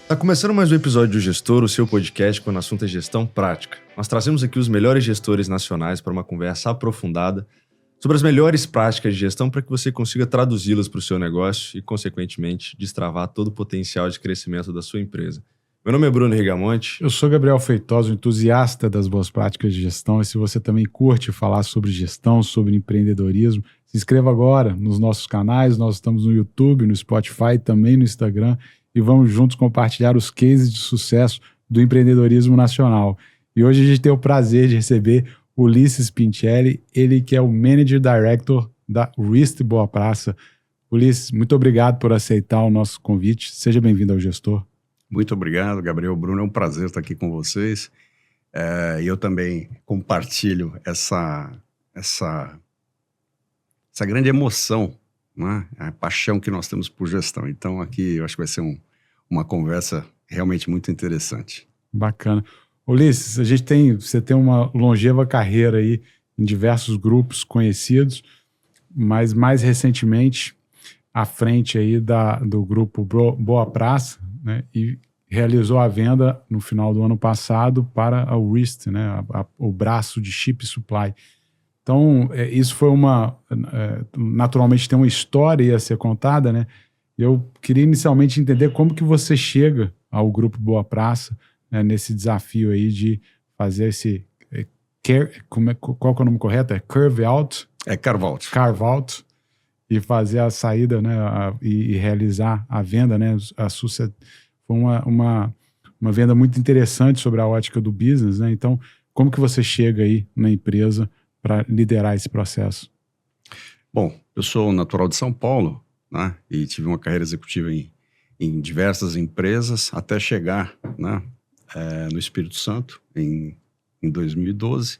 Tá começando mais um episódio do Gestor, o seu podcast quando o assunto é gestão prática. Nós trazemos aqui os melhores gestores nacionais para uma conversa aprofundada sobre as melhores práticas de gestão para que você consiga traduzi-las para o seu negócio e, consequentemente, destravar todo o potencial de crescimento da sua empresa. Meu nome é Bruno Rigamonte. Eu sou Gabriel Feitosa, entusiasta das boas práticas de gestão. E se você também curte falar sobre gestão, sobre empreendedorismo, se inscreva agora nos nossos canais. Nós estamos no YouTube, no Spotify, também no Instagram. E vamos juntos compartilhar os cases de sucesso do empreendedorismo nacional. E hoje a gente tem o prazer de receber Ulisses Pincelli, ele que é o Manager Director da Rist Boa Praça. Ulisses, muito obrigado por aceitar o nosso convite. Seja bem-vindo ao Gestor. Muito obrigado, Gabriel. Bruno, é um prazer estar aqui com vocês. Eu também compartilho essa grande emoção, né? A paixão que nós temos por gestão. Então, aqui eu acho que vai ser uma conversa realmente muito interessante. Bacana. Ulisses, você tem uma longeva carreira aí em diversos grupos conhecidos, mas mais recentemente à frente aí do grupo Boa Praça, né? E realizou a venda no final do ano passado para a Rist, né? O braço de Chip Supply. Então, isso foi naturalmente tem uma história a ser contada, né? Eu queria inicialmente entender como que você chega ao Grupo Boa Praça, né, nesse desafio aí de fazer esse... qual que é o nome correto? É Carve Out? É Carve Out. Carve Out. E fazer a saída, né, e realizar a venda, né? Foi uma venda muito interessante sobre a ótica do business, né? Então, como que você chega aí na empresa para liderar esse processo? Bom, eu sou natural de São Paulo, né? E tive uma carreira executiva em diversas empresas até chegar, né, no Espírito Santo em 2012,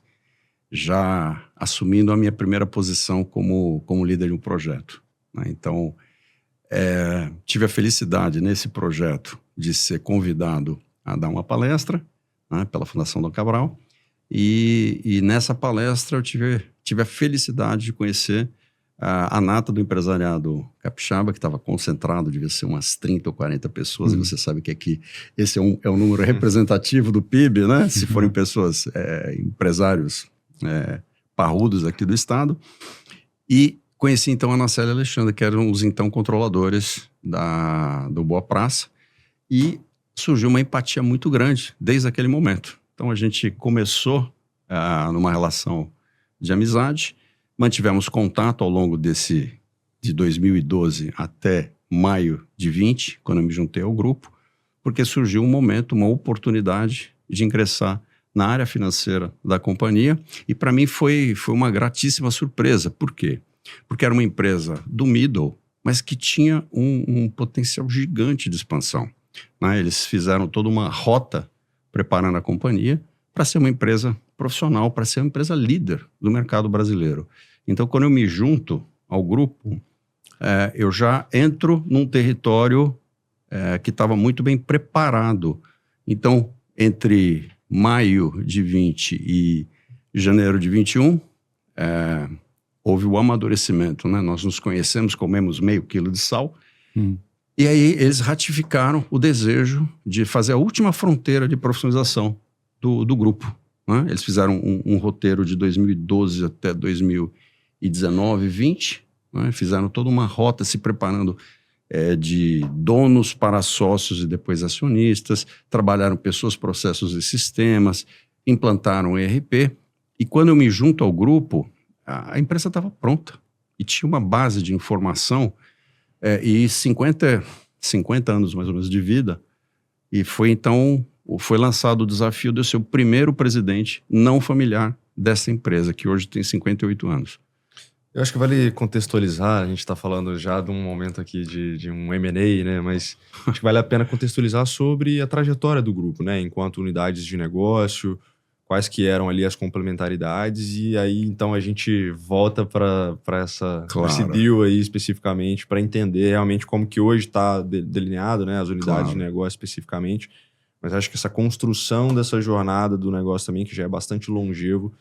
já assumindo a minha primeira posição como líder de um projeto, né? Então, tive a felicidade nesse projeto de ser convidado a dar uma palestra, né, pela Fundação Dom Cabral, e nessa palestra eu tive a felicidade de conhecer a nata do empresariado capixaba, que estava concentrado, devia ser umas 30 ou 40 pessoas, e você sabe que aqui esse é um número representativo do PIB, né? Se forem pessoas, empresários parrudos aqui do estado. E conheci então a Anacélia e Alexandre, que eram os então controladores do Boa Praça, e surgiu uma empatia muito grande desde aquele momento. Então a gente começou numa relação de amizade, mantivemos contato ao longo de 2012 até maio de 20, quando eu me juntei ao grupo, porque surgiu um momento, uma oportunidade de ingressar na área financeira da companhia, e para mim foi uma gratíssima surpresa. Por quê? Porque era uma empresa do middle, mas que tinha um potencial gigante de expansão, né? Eles fizeram toda uma rota preparando a companhia para ser uma empresa profissional, para ser uma empresa líder do mercado brasileiro. Então, quando eu me junto ao grupo, eu já entro num território que estava muito bem preparado. Então, entre maio de 20 e janeiro de 21, houve o amadurecimento, né? Nós nos conhecemos, comemos meio quilo de sal, e aí eles ratificaram o desejo de fazer a última fronteira de profissionalização do grupo, né? Eles fizeram um roteiro de 2012 até 2019, 20, né? Fizeram toda uma rota se preparando de donos para sócios e depois acionistas, trabalharam pessoas, processos e sistemas, implantaram o ERP, e quando eu me junto ao grupo, a empresa estava pronta e tinha uma base de informação e 50 anos mais ou menos de vida, e foi lançado o desafio de eu ser o primeiro presidente não familiar dessa empresa, que hoje tem 58 anos. Eu acho que vale contextualizar, a gente está falando já de um momento aqui de um M&A, né? Mas acho que vale a pena contextualizar sobre a trajetória do grupo, né? Enquanto unidades de negócio, quais que eram ali as complementaridades, e aí então a gente volta para esse deal aí especificamente, para entender realmente como que hoje está delineado, né? As unidades de negócio especificamente. Mas acho que essa construção dessa jornada do negócio também, que já é bastante longevo,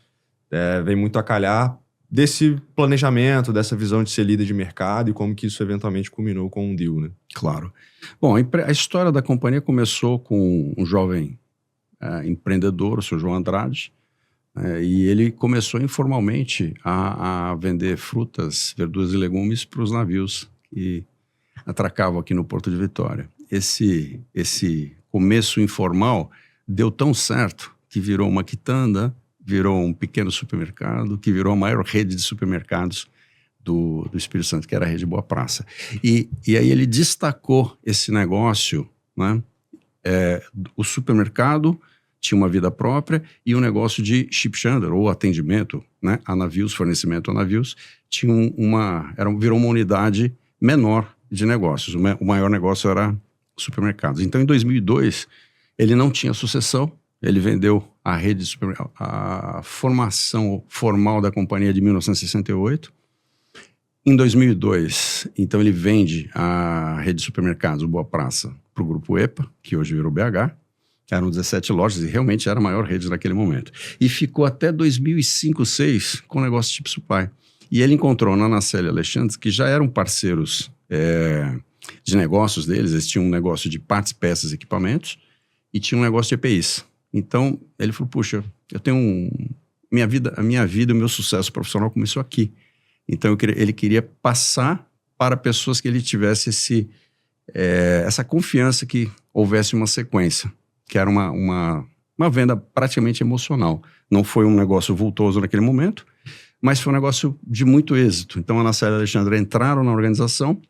vem muito a calhar desse planejamento, dessa visão de ser líder de mercado e como que isso eventualmente culminou com um deal, né? Claro. Bom, a história da companhia começou com um jovem empreendedor, o Sr. João Andrade, e ele começou informalmente a vender frutas, verduras e legumes para os navios que atracavam aqui no Porto de Vitória. Esse começo informal deu tão certo que virou uma quitanda, virou um pequeno supermercado, que virou a maior rede de supermercados do Espírito Santo, que era a Rede Boa Praça. E aí ele destacou esse negócio, né? O supermercado tinha uma vida própria e o negócio de ship chandler, ou atendimento, né, a navios, fornecimento a navios, virou uma unidade menor de negócios. O maior negócio era supermercados. Então, em 2002, ele não tinha sucessão, ele vendeu a rede de supermercados, a formação formal da companhia de 1968. Em 2002, então, ele vende a rede de supermercados, o Boa Praça, para o Grupo EPA, que hoje virou BH. Eram 17 lojas e realmente era a maior rede naquele momento. E ficou até 2005, 2006 com o negócio Chip Supply. E ele encontrou na Nacelle e Alexandre, que já eram parceiros de negócios deles. Eles tinham um negócio de partes, peças, equipamentos e tinha um negócio de EPIs. Então, ele falou, puxa, eu tenho a minha vida, o meu sucesso profissional começou aqui. Então, ele queria passar para pessoas que ele tivesse essa confiança que houvesse uma sequência, que era uma venda praticamente emocional. Não foi um negócio vultoso naquele momento, mas foi um negócio de muito êxito. Então, a Nacelle e a Alexandre entraram na organização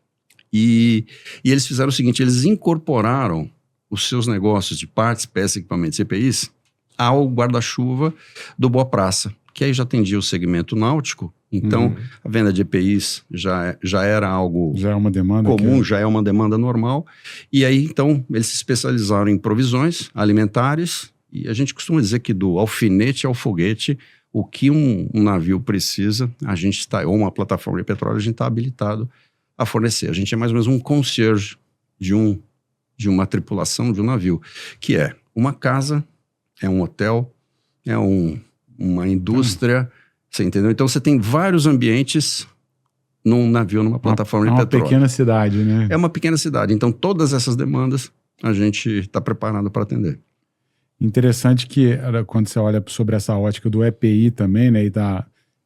e eles fizeram o seguinte, eles incorporaram os seus negócios de partes, peças, equipamentos e EPIs ao guarda-chuva do Boa Praça, que aí já atendia o segmento náutico. Então, a venda de EPIs já era algo já é uma demanda comum, já é uma demanda normal. E aí, então, eles se especializaram em provisões alimentares. E a gente costuma dizer que do alfinete ao foguete, o que um navio precisa, a gente está, ou uma plataforma de petróleo, a gente está habilitado a fornecer. A gente é mais ou menos um concierge de uma tripulação de um navio, que é uma casa, é um hotel, é uma indústria, você entendeu? Então você tem vários ambientes num navio, numa plataforma de petróleo. É uma pequena cidade, né? É uma pequena cidade. Então todas essas demandas a gente está preparado para atender. Interessante que quando você olha sobre essa ótica do EPI também, né,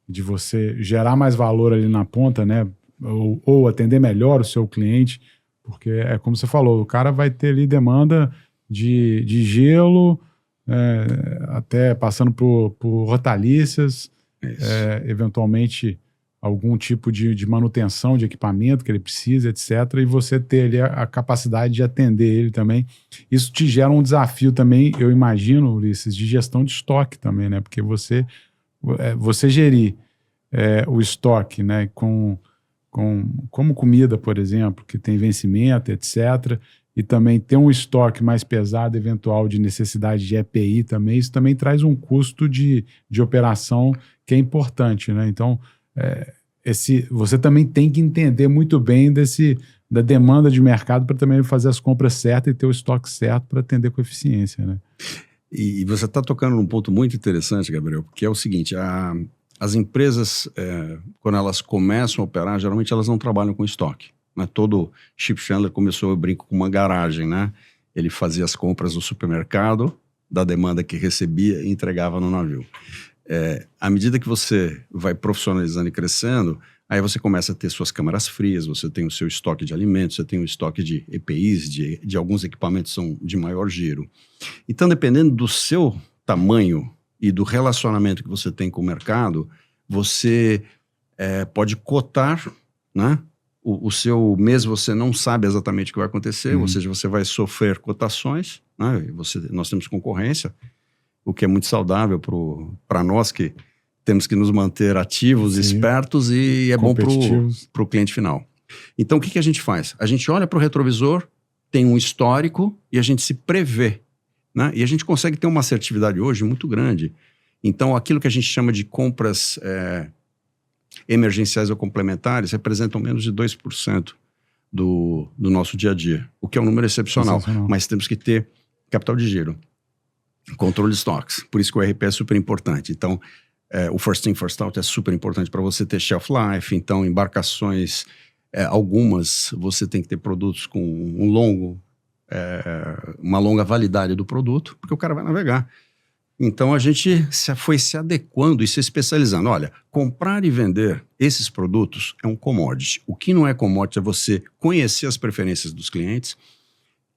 de você gerar mais valor ali na ponta, né, ou atender melhor o seu cliente, porque é como você falou, o cara vai ter ali demanda de gelo, até passando por hortaliças, eventualmente algum tipo de manutenção de equipamento que ele precisa, etc. E você ter ali a capacidade de atender ele também. Isso te gera um desafio também, eu imagino, Ulisses, de gestão de estoque também, né? Porque você gerir o estoque, né, como comida, por exemplo, que tem vencimento, etc., e também ter um estoque mais pesado, eventual, de necessidade de EPI também, isso também traz um custo de operação que é importante, né? Então, você também tem que entender muito bem da demanda de mercado para também fazer as compras certas e ter o estoque certo para atender com eficiência, né? E você está tocando num ponto muito interessante, Gabriel, que é o seguinte, as empresas, quando elas começam a operar, geralmente elas não trabalham com estoque. Né? Todo ship chandler começou, eu brinco, com uma garagem, né? Ele fazia as compras no supermercado, da demanda que recebia e entregava no navio. À medida que você vai profissionalizando e crescendo, aí você começa a ter suas câmaras frias, você tem o seu estoque de alimentos, você tem o estoque de EPIs, de alguns equipamentos são de maior giro. Então, dependendo do seu tamanho e do relacionamento que você tem com o mercado, você pode cotar, né? O seu mês você não sabe exatamente o que vai acontecer, ou seja, você vai sofrer cotações, né? Nós temos concorrência, o que é muito saudável para nós que temos que nos manter ativos, espertos e é bom para o cliente final. Então, o que a gente faz? A gente olha para o retrovisor, tem um histórico e a gente se prevê, né? E a gente consegue ter uma assertividade hoje muito grande. Então, aquilo que a gente chama de compras emergenciais ou complementares representam menos de 2% do nosso dia a dia, o que é um número excepcional. Mas temos que ter capital de giro, controle de estoques. Por isso que o RP é super importante. Então, O first in, first out é super importante para você ter shelf life. Então, embarcações, algumas, você tem que ter produtos com uma longa validade do produto, porque o cara vai navegar. Então, a gente foi se adequando e se especializando. Olha, comprar e vender esses produtos é um commodity. O que não é commodity é você conhecer as preferências dos clientes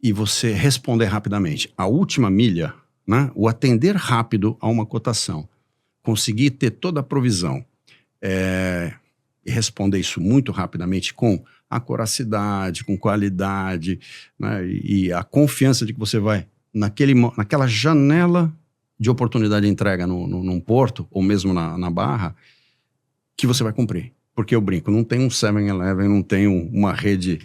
e você responder rapidamente. A última milha, né, o atender rápido a uma cotação, conseguir ter toda a provisão e responder isso muito rapidamente com acuracidade, com qualidade, né, e a confiança de que você vai naquela janela de oportunidade de entrega num porto ou mesmo na barra, que você vai cumprir. Porque eu brinco, não tem um 7-Eleven, não tem uma rede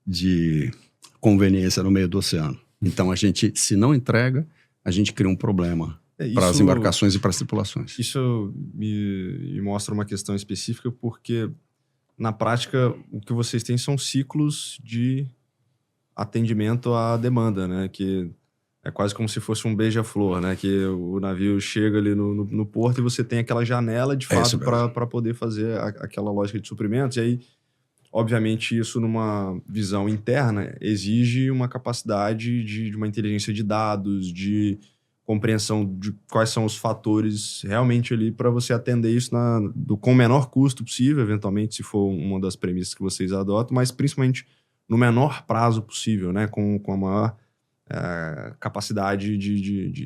de conveniência no meio do oceano. Então, a gente, se não entrega, a gente cria um problema para as embarcações e para as tripulações. Isso me mostra uma questão específica, porque, na prática, o que vocês têm são ciclos de atendimento à demanda, né? Que é quase como se fosse um beija-flor, né? Que o navio chega ali no porto e você tem aquela janela, de fato, para poder fazer aquela lógica de suprimentos. E aí, obviamente, isso numa visão interna exige uma capacidade de uma inteligência de dados, de compreensão de quais são os fatores realmente ali para você atender isso com o menor custo possível, eventualmente, se for uma das premissas que vocês adotam, mas principalmente no menor prazo possível, né? Com a maior capacidade de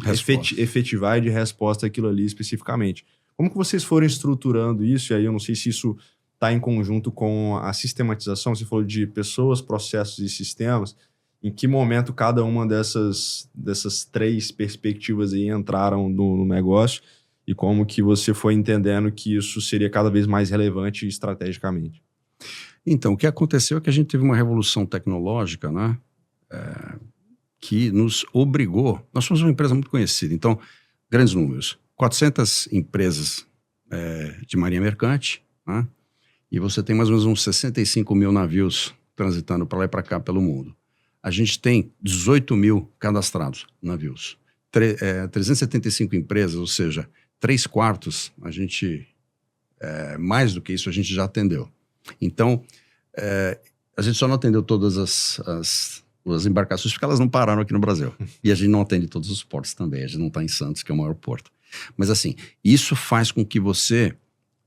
efetivar e de resposta àquilo ali especificamente. Como que vocês foram estruturando isso? E aí eu não sei se isso está em conjunto com a sistematização. Você falou de pessoas, processos e sistemas. Em que momento cada uma dessas 3 perspectivas aí entraram no negócio e como que você foi entendendo que isso seria cada vez mais relevante estrategicamente? Então, o que aconteceu é que a gente teve uma revolução tecnológica, né, que nos obrigou... Nós somos uma empresa muito conhecida, então, grandes números. 400 empresas de marinha mercante, né, e você tem mais ou menos uns 65 mil navios transitando para lá e para cá pelo mundo. A gente tem 18 mil cadastrados navios. 375 empresas, ou seja, 3/4, a gente, mais do que isso, a gente já atendeu. Então, a gente só não atendeu todas as embarcações porque elas não pararam aqui no Brasil. E a gente não atende todos os portos também. A gente não está em Santos, que é o maior porto. Mas assim, isso faz com que você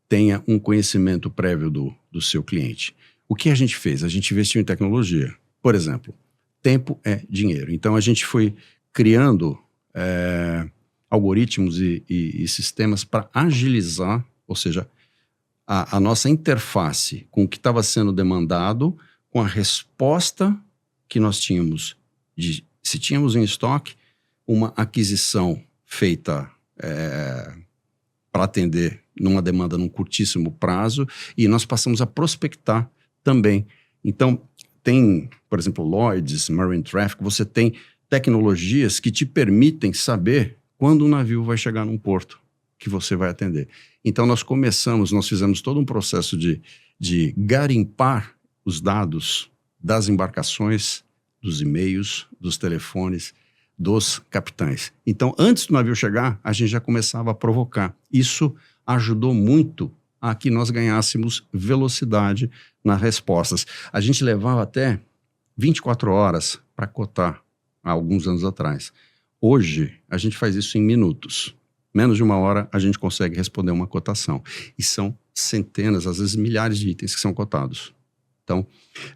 tenha um conhecimento prévio do seu cliente. O que a gente fez? A gente investiu em tecnologia. Por exemplo, tempo é dinheiro. Então, a gente foi criando algoritmos e sistemas para agilizar, ou seja, a nossa interface com o que estava sendo demandado, com a resposta que nós tínhamos, se tínhamos em estoque, uma aquisição feita para atender numa demanda num curtíssimo prazo, e nós passamos a prospectar também. Então, tem, por exemplo, Lloyd's, Marine Traffic, você tem tecnologias que te permitem saber quando um navio vai chegar num porto que você vai atender. Então, nós fizemos todo um processo de garimpar os dados das embarcações, dos e-mails, dos telefones, dos capitães. Então, antes do navio chegar, a gente já começava a provocar. Isso ajudou muito a que nós ganhássemos velocidade nas respostas. A gente levava até 24 horas para cotar, há alguns anos atrás. Hoje, a gente faz isso em minutos. Menos de 1 hora, a gente consegue responder uma cotação. E são centenas, às vezes milhares de itens que são cotados. Então,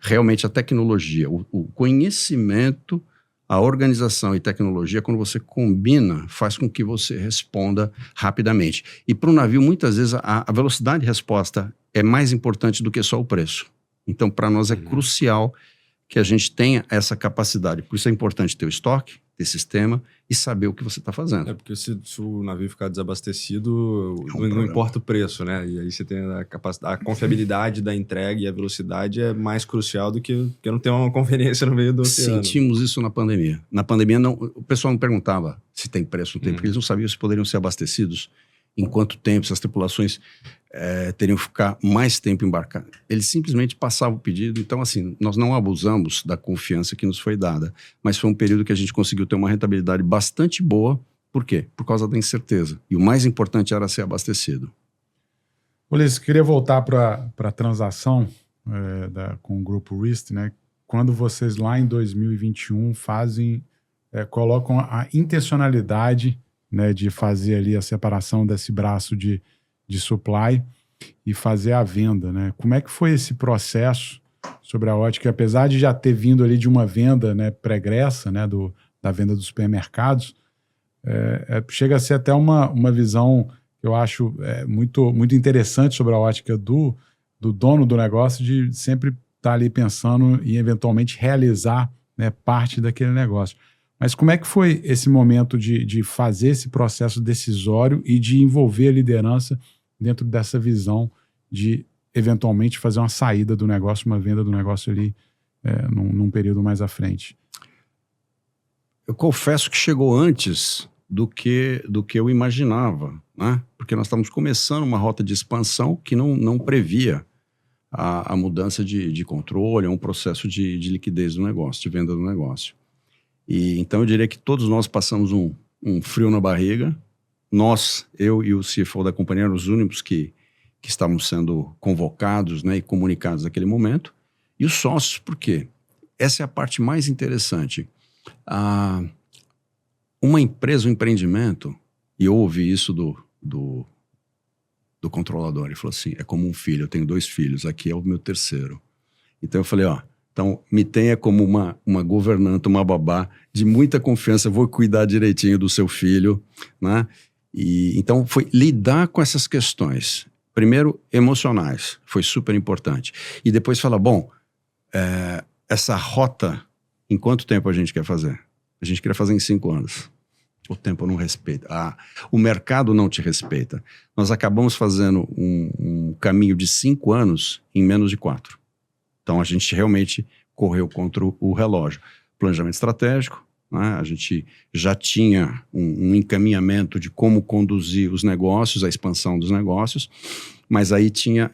realmente a tecnologia, o conhecimento, a organização e tecnologia, quando você combina, faz com que você responda rapidamente. E para o navio, muitas vezes, a velocidade de resposta é mais importante do que só o preço. Então, para nós é crucial que a gente tenha essa capacidade. Por isso é importante ter o estoque, ter sistema e saber o que você está fazendo. Porque se o navio ficar desabastecido, não importa o preço, né? E aí você tem a confiabilidade da entrega e a velocidade é mais crucial do que não ter uma conveniência no meio do oceano. Sentimos isso na pandemia. Na pandemia, o pessoal não perguntava se tem preço ou não tem, porque eles não sabiam se poderiam ser abastecidos, em quanto tempo, se as tripulações teriam que ficar mais tempo embarcadas. Eles simplesmente passavam o pedido. Então, assim, nós não abusamos da confiança que nos foi dada, mas foi um período que a gente conseguiu ter uma rentabilidade bastante boa Por quê? Por causa da incerteza. E o mais importante era ser abastecido. Ulisses, queria voltar para a transação com o Grupo Rist, né? Quando vocês lá em 2021 colocam a intencionalidade, né, de fazer ali a separação desse braço de supply e fazer a venda, né? Como é que foi esse processo sobre a ótica? Apesar de já ter vindo ali de uma venda, né, pregressa, né, da venda dos supermercados, chega a ser até uma visão que eu acho muito, muito interessante sobre a ótica do dono do negócio, de sempre estar ali pensando em eventualmente realizar, né, parte daquele negócio. Mas como é que foi esse momento de fazer esse processo decisório e de envolver a liderança dentro dessa visão de eventualmente fazer uma saída do negócio, uma venda do negócio ali num período mais à frente? Eu confesso que chegou antes do que eu imaginava, né? Porque nós estávamos começando uma rota de expansão que não previa a mudança de controle, um processo de liquidez do negócio, de venda do negócio. E então eu diria que todos nós passamos um frio na barriga. Nós, eu e o CFO da companhia, eram os únicos que estavam sendo convocados, né, e comunicados naquele momento. E os sócios, por quê? Essa é a parte mais interessante. Uma empresa, um empreendimento, e eu ouvi isso do controlador, ele falou assim, é como um filho, eu tenho 2 filhos, aqui é o meu 3º. Então eu falei, então me tenha como uma governanta, uma babá de muita confiança, eu vou cuidar direitinho do seu filho, né? E então foi lidar com essas questões, primeiro emocionais, foi super importante, e depois falar, essa rota, em quanto tempo a gente quer fazer? A gente queria fazer em 5 anos. O tempo não respeita. O mercado não te respeita. Nós acabamos fazendo um caminho de 5 anos em menos de 4. Então a gente realmente correu contra o relógio. Planejamento estratégico, né? A gente já tinha um encaminhamento de como conduzir os negócios, a expansão dos negócios, mas aí tinha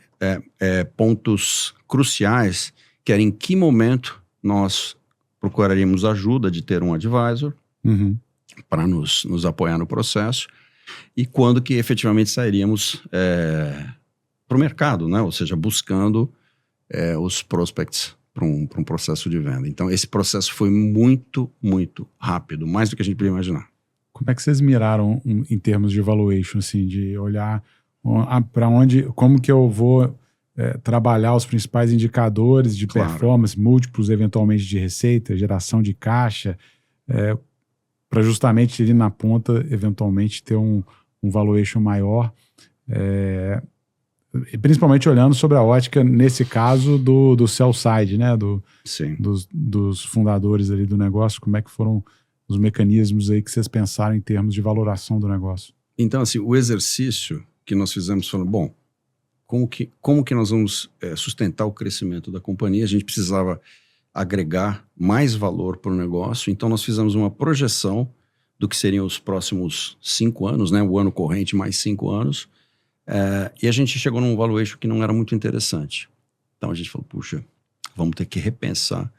pontos cruciais, que era em que momento nós procuraríamos ajuda de ter um advisor, para nos apoiar no processo, e quando que efetivamente sairíamos para o mercado, né? Ou seja, buscando os prospects para um processo de venda. Então esse processo foi muito, muito rápido, mais do que a gente podia imaginar. Como é que vocês miraram em termos de valuation, assim, de olhar para onde, como que eu vou trabalhar os principais indicadores de performance, múltiplos eventualmente de receita, geração de caixa, para justamente ali na ponta, eventualmente, ter um valuation maior, principalmente olhando sobre a ótica, nesse caso, do sell side, né? Dos fundadores ali do negócio, como é que foram os mecanismos aí que vocês pensaram em termos de valoração do negócio? Então, assim, o exercício que nós fizemos foi, como que nós vamos sustentar o crescimento da companhia? A gente precisava agregar mais valor para o negócio, então nós fizemos uma projeção do que seriam os próximos 5 anos, né? O ano corrente mais 5 anos, e a gente chegou num valuation que não era muito interessante. Então a gente falou, puxa, vamos ter que repensar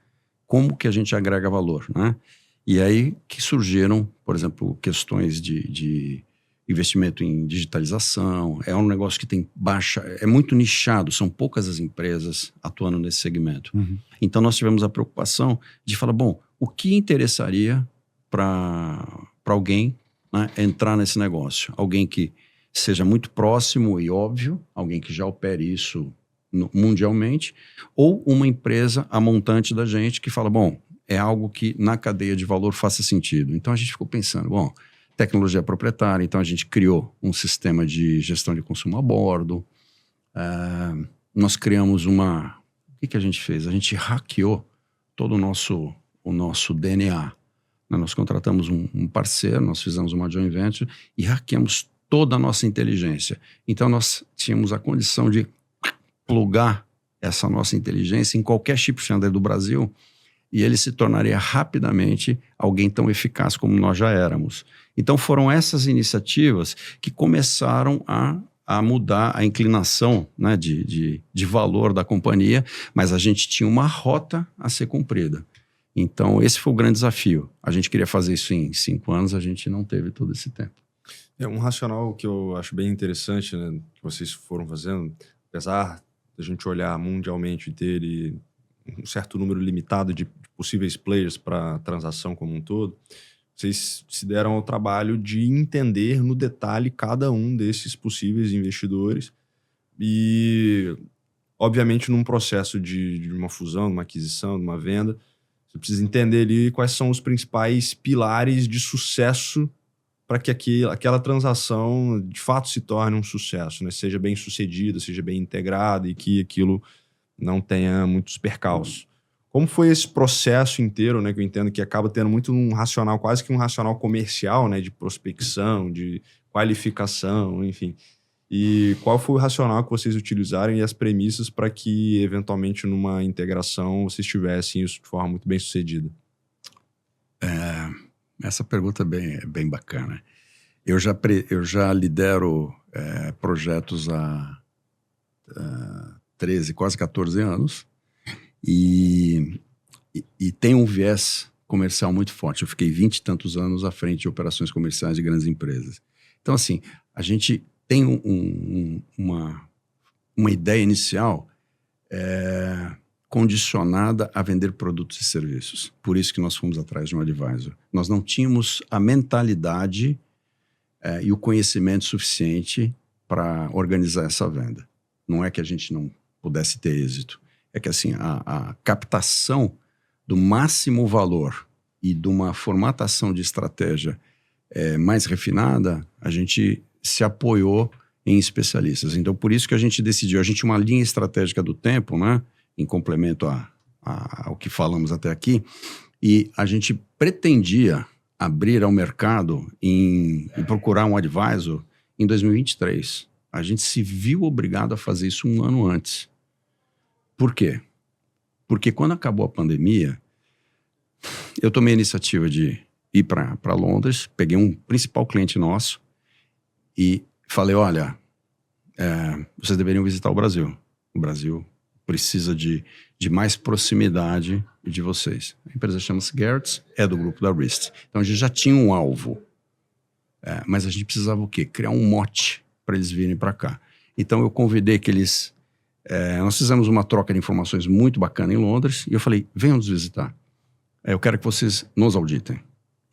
como que a gente agrega valor, né? E aí que surgiram, por exemplo, questões de investimento em digitalização. É um negócio que tem é muito nichado, são poucas as empresas atuando nesse segmento. Então nós tivemos a preocupação de falar, o que interessaria para alguém, né, entrar nesse negócio? Alguém que seja muito próximo e óbvio, alguém que já opere isso mundialmente, ou uma empresa, a montante da gente, que fala, é algo que na cadeia de valor faça sentido. Então a gente ficou pensando, tecnologia proprietária, então a gente criou um sistema de gestão de consumo a bordo, nós criamos o que a gente fez? A gente hackeou todo o nosso DNA, né? Nós contratamos um parceiro, nós fizemos uma joint venture e hackeamos toda a nossa inteligência. Então nós tínhamos a condição de plugar essa nossa inteligência em qualquer chip finder do Brasil, e ele se tornaria rapidamente alguém tão eficaz como nós já éramos. Então foram essas iniciativas que começaram a mudar a inclinação, né, de valor da companhia, mas a gente tinha uma rota a ser cumprida. Então, esse foi o grande desafio. A gente queria fazer isso em 5 anos, a gente não teve todo esse tempo. É um racional que eu acho bem interessante, né, que vocês foram fazendo, apesar da gente olhar mundialmente e ter um certo número limitado de possíveis players para a transação como um todo, vocês se deram ao trabalho de entender no detalhe cada um desses possíveis investidores e, obviamente, num processo de uma fusão, de uma aquisição, de uma venda, você precisa entender ali quais são os principais pilares de sucesso para que aquela transação de fato se torne um sucesso, né? Seja bem sucedida, seja bem integrada e que aquilo não tenha muitos percalços. Como foi esse processo inteiro, né? Que eu entendo que acaba tendo muito um racional, quase que um racional comercial, né? De prospecção, de qualificação, enfim. E qual foi o racional que vocês utilizaram e as premissas para que, eventualmente, numa integração, vocês tivessem isso de forma muito bem sucedida? Essa pergunta é bem bacana. Eu já lidero projetos há 13, quase 14 anos e tem um viés comercial muito forte. Eu fiquei 20 e tantos anos à frente de operações comerciais de grandes empresas. Então, assim, a gente tem uma ideia inicial condicionada a vender produtos e serviços. Por isso que nós fomos atrás de um advisor. Nós não tínhamos a mentalidade e o conhecimento suficiente para organizar essa venda. Não é que a gente não pudesse ter êxito. É que assim, a captação do máximo valor e de uma formatação de estratégia mais refinada, a gente se apoiou em especialistas. Então, por isso que a gente decidiu, a gente tinha uma linha estratégica do tempo, né, em complemento ao que falamos até aqui, e a gente pretendia abrir ao mercado e procurar um advisor em 2023. A gente se viu obrigado a fazer isso um ano antes. Por quê? Porque quando acabou a pandemia, eu tomei a iniciativa de ir para Londres, peguei um principal cliente nosso e falei, olha, vocês deveriam visitar o Brasil. O Brasil precisa de mais proximidade de vocês. A empresa chama-se Gertz, é do grupo da Rist. Então a gente já tinha um alvo, mas a gente precisava o quê? Criar um mote para eles virem para cá. Então eu convidei que eles... nós fizemos uma troca de informações muito bacana em Londres e eu falei, venham nos visitar. Eu quero que vocês nos auditem.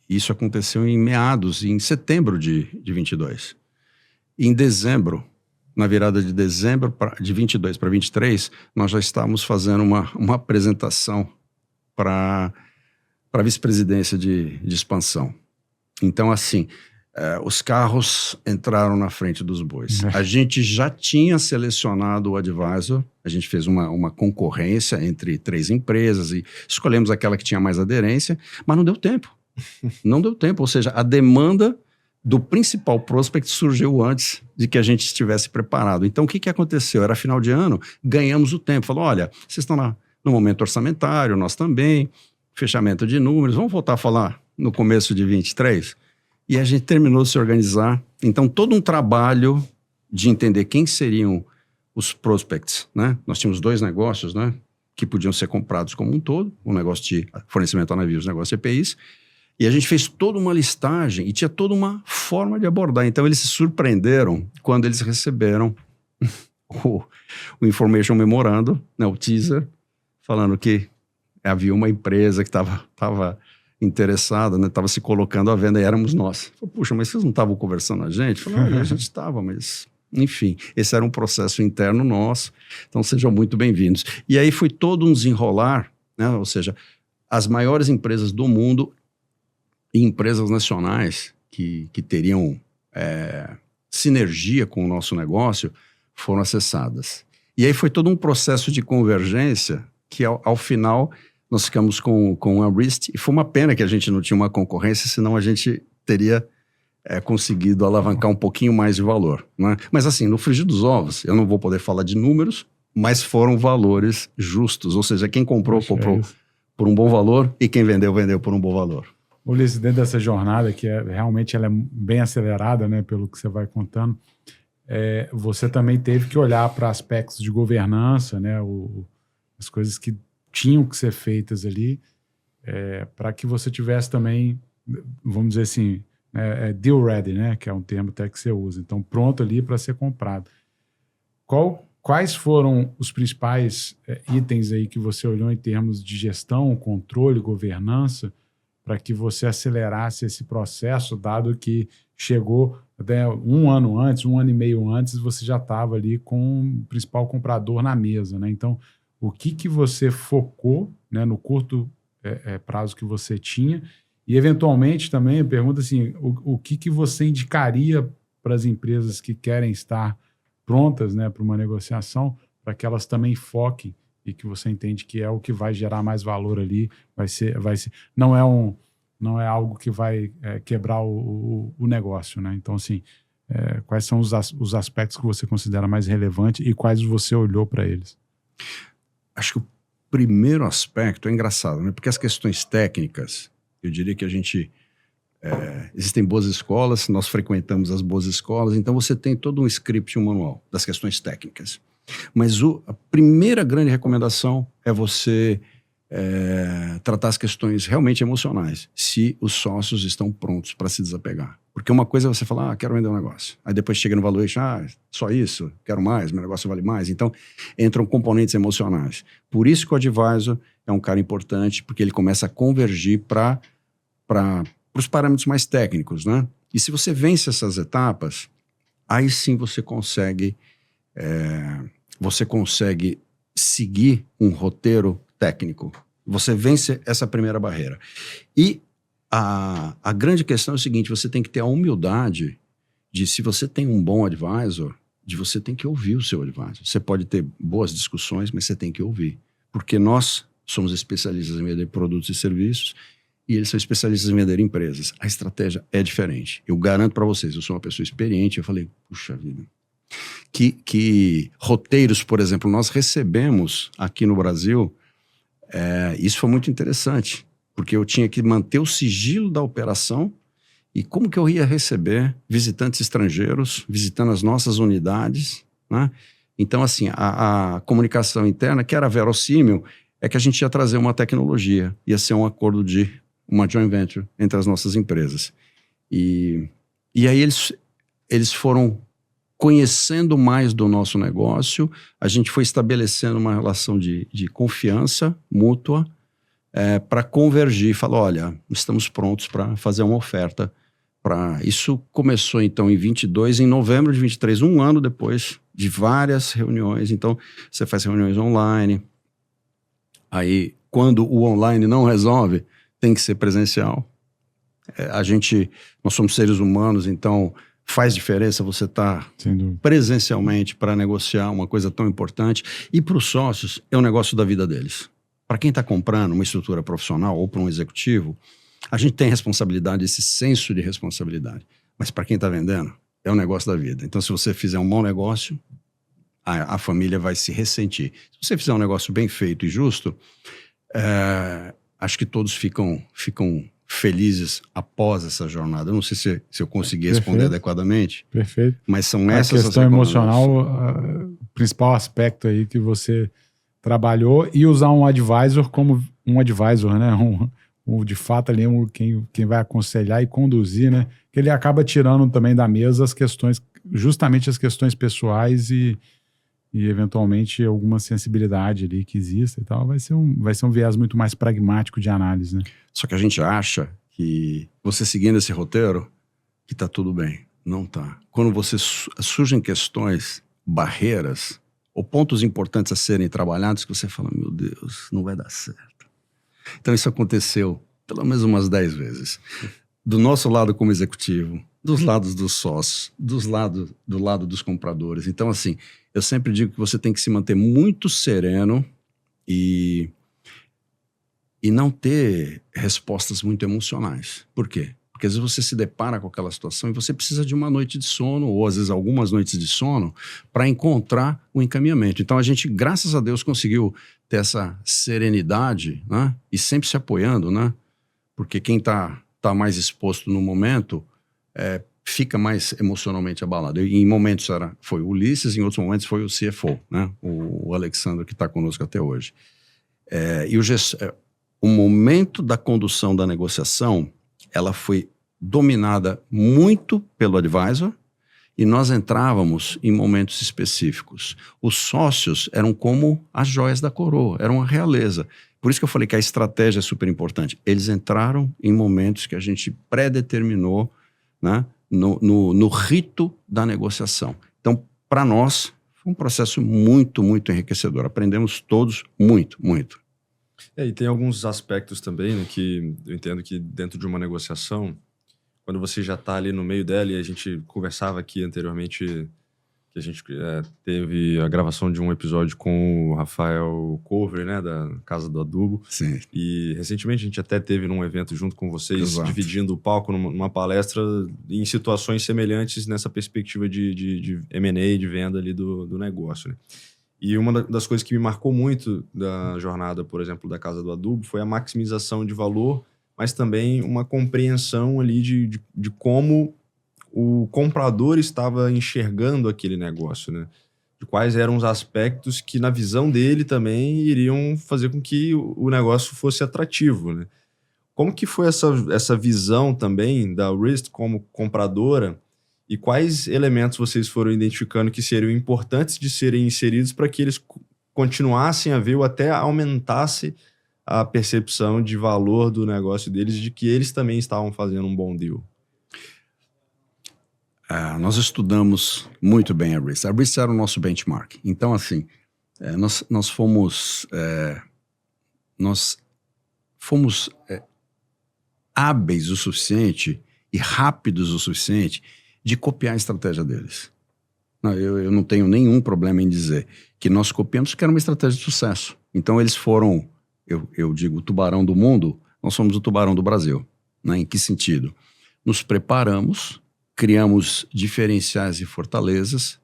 Isso aconteceu em setembro de 22. Em dezembro, na virada de dezembro de 22 para 23, nós já estávamos fazendo uma apresentação para a vice-presidência de expansão. Então, assim, os carros entraram na frente dos bois. A gente já tinha selecionado o advisor, a gente fez uma concorrência entre 3 empresas e escolhemos aquela que tinha mais aderência, mas não deu tempo. Não deu tempo, ou seja, a demanda do principal prospect surgiu antes de que a gente estivesse preparado. Então, o que aconteceu? Era final de ano, ganhamos o tempo. Falou, olha, vocês estão no momento orçamentário, nós também, fechamento de números, vamos voltar a falar no começo de 23? E a gente terminou de se organizar. Então, todo um trabalho de entender quem seriam os prospects, né? Nós tínhamos 2 negócios, né, que podiam ser comprados como um todo, um negócio de fornecimento a navios, um negócio de EPIs, e a gente fez toda uma listagem e tinha toda uma forma de abordar. Então, eles se surpreenderam quando eles receberam o Information Memorando, né, o teaser, falando que havia uma empresa que estava interessada, né, estava se colocando à venda e éramos nós. Falei, puxa, mas vocês não estavam conversando a gente? Falei, a gente estava, mas... Enfim, esse era um processo interno nosso. Então, sejam muito bem-vindos. E aí foi todo um desenrolar, né, ou seja, as maiores empresas do mundo e empresas nacionais que teriam sinergia com o nosso negócio foram acessadas. E aí foi todo um processo de convergência que, ao final, nós ficamos com a Rist. E foi uma pena que a gente não tinha uma concorrência, senão a gente teria conseguido alavancar um pouquinho mais de valor, né? Mas assim, no frigir dos ovos, eu não vou poder falar de números, mas foram valores justos. Ou seja, quem comprou por um bom valor e quem vendeu por um bom valor. Ulisses, dentro dessa jornada, que realmente ela é bem acelerada, né, pelo que você vai contando, você também teve que olhar para aspectos de governança, né, as coisas que tinham que ser feitas ali. para que você tivesse também, vamos dizer assim, deal ready, né? Que é um termo até que você usa. Então, pronto ali para ser comprado. Quais foram os principais itens aí que você olhou em termos de gestão, controle, governança, para que você acelerasse esse processo, dado que chegou até um ano antes, 1 ano e meio antes, você já estava ali com o principal comprador na mesa, né? Então, o que você focou, né, no curto prazo que você tinha? E, eventualmente, também, pergunta assim, o que você indicaria para as empresas que querem estar prontas, né, para uma negociação, para que elas também foquem e que você entende que é o que vai gerar mais valor ali, vai ser, não é algo que vai quebrar o negócio, né? Então, assim, quais são os aspectos que você considera mais relevantes e quais você olhou para eles? Acho que o primeiro aspecto é engraçado, né? Porque as questões técnicas, eu diria que a gente... existem boas escolas, nós frequentamos as boas escolas, então você tem todo um script, um manual das questões técnicas. Mas a primeira grande recomendação é você tratar as questões realmente emocionais, se os sócios estão prontos para se desapegar. Porque uma coisa é você falar, quero vender um negócio. Aí depois chega no valuation, só isso, quero mais, meu negócio vale mais. Então, entram componentes emocionais. Por isso que o advisor é um cara importante, porque ele começa a convergir para os parâmetros mais técnicos, né? E se você vence essas etapas, aí sim você consegue seguir um roteiro técnico. Você vence essa primeira barreira. E a grande questão é o seguinte, você tem que ter a humildade de, se você tem um bom advisor, de você tem que ouvir o seu advisor. Você pode ter boas discussões, mas você tem que ouvir. Porque nós somos especialistas em vender produtos e serviços, e eles são especialistas em vender empresas. A estratégia é diferente. Eu garanto para vocês, eu sou uma pessoa experiente, eu falei, puxa vida, que roteiros, por exemplo, nós recebemos aqui no Brasil, isso foi muito interessante, porque eu tinha que manter o sigilo da operação, e como que eu ia receber visitantes estrangeiros, visitando as nossas unidades, né? Então, assim, a comunicação interna, que era verossímil, é que a gente ia trazer uma tecnologia, ia ser um acordo de uma joint venture entre as nossas empresas. E aí eles foram conhecendo mais do nosso negócio, a gente foi estabelecendo uma relação de confiança mútua para convergir, falar, olha, estamos prontos para fazer uma oferta. Isso começou então em 22, em novembro de 23, um ano depois de várias reuniões. Então você faz reuniões online, aí quando o online não resolve, tem que ser presencial. Nós somos seres humanos, então faz diferença você estar presencialmente para negociar uma coisa tão importante. E para os sócios, é o negócio da vida deles. Para quem está comprando uma estrutura profissional ou para um executivo, a gente tem responsabilidade, esse senso de responsabilidade. Mas para quem está vendendo, é o negócio da vida. Então, se você fizer um mau negócio, a família vai se ressentir. Se você fizer um negócio bem feito e justo, acho que todos ficam felizes após essa jornada. Eu não sei se eu consegui responder adequadamente. Perfeito. Mas são essas a questão emocional, o principal aspecto aí que você trabalhou, e usar um advisor como um advisor, né? De fato ali quem vai aconselhar e conduzir, né? Que ele acaba tirando também da mesa as questões, justamente as questões pessoais e eventualmente alguma sensibilidade ali que exista e tal, vai ser um viés muito mais pragmático de análise, né? Só que a gente acha que você seguindo esse roteiro, que tá tudo bem. Não tá. Quando surgem questões, barreiras, ou pontos importantes a serem trabalhados, que você fala, meu Deus, não vai dar certo. Então isso aconteceu pelo menos umas 10 vezes. Do nosso lado como executivo, dos lados dos sócios, do lado dos compradores. Então, assim, eu sempre digo que você tem que se manter muito sereno e não ter respostas muito emocionais. Por quê? Porque às vezes você se depara com aquela situação e você precisa de uma noite de sono, ou às vezes algumas noites de sono, para encontrar o encaminhamento. Então a gente, graças a Deus, conseguiu ter essa serenidade, né? E sempre se apoiando, né? Porque quem tá mais exposto no momento fica mais emocionalmente abalado. E em momentos foi o Ulisses, em outros momentos foi o CFO, né? O Alexandre, que está conosco até hoje. o momento da condução da negociação, ela foi dominada muito pelo advisor e nós entrávamos em momentos específicos. Os sócios eram como as joias da coroa, eram a realeza. Por isso que eu falei que a estratégia é super importante. Eles entraram em momentos que a gente predeterminou, né, no rito da negociação. Então, para nós, foi um processo muito, muito enriquecedor. Aprendemos todos muito, muito. E tem alguns aspectos também, né, que eu entendo que dentro de uma negociação, quando você já está ali no meio dela, e a gente conversava aqui anteriormente, que a gente teve a gravação de um episódio com o Rafael Cover, né, da Casa do Adubo. Sim. E recentemente a gente até teve num evento junto com vocês, Exato. dividindo o palco numa palestra em situações semelhantes nessa perspectiva de M&A, de venda ali do negócio, né? E uma das coisas que me marcou muito da jornada, por exemplo, da Casa do Adubo, foi a maximização de valor, mas também uma compreensão ali de como o comprador estava enxergando aquele negócio, né? De quais eram os aspectos que, na visão dele, também iriam fazer com que o negócio fosse atrativo, né? Como que foi essa visão também da Wrist como compradora e quais elementos vocês foram identificando que seriam importantes de serem inseridos para que eles continuassem a ver ou até aumentasse a percepção de valor do negócio deles, de que eles também estavam fazendo um bom deal? Nós estudamos muito bem a Wrist. A Wrist era o nosso benchmark. Então, assim, nós fomos hábeis o suficiente e rápidos o suficiente de copiar a estratégia deles. Não, eu não tenho nenhum problema em dizer que nós copiamos porque era uma estratégia de sucesso. Então, eles foram, eu digo, o tubarão do mundo, nós somos o tubarão do Brasil. Né? Em que sentido? Nos preparamos, criamos diferenciais e fortalezas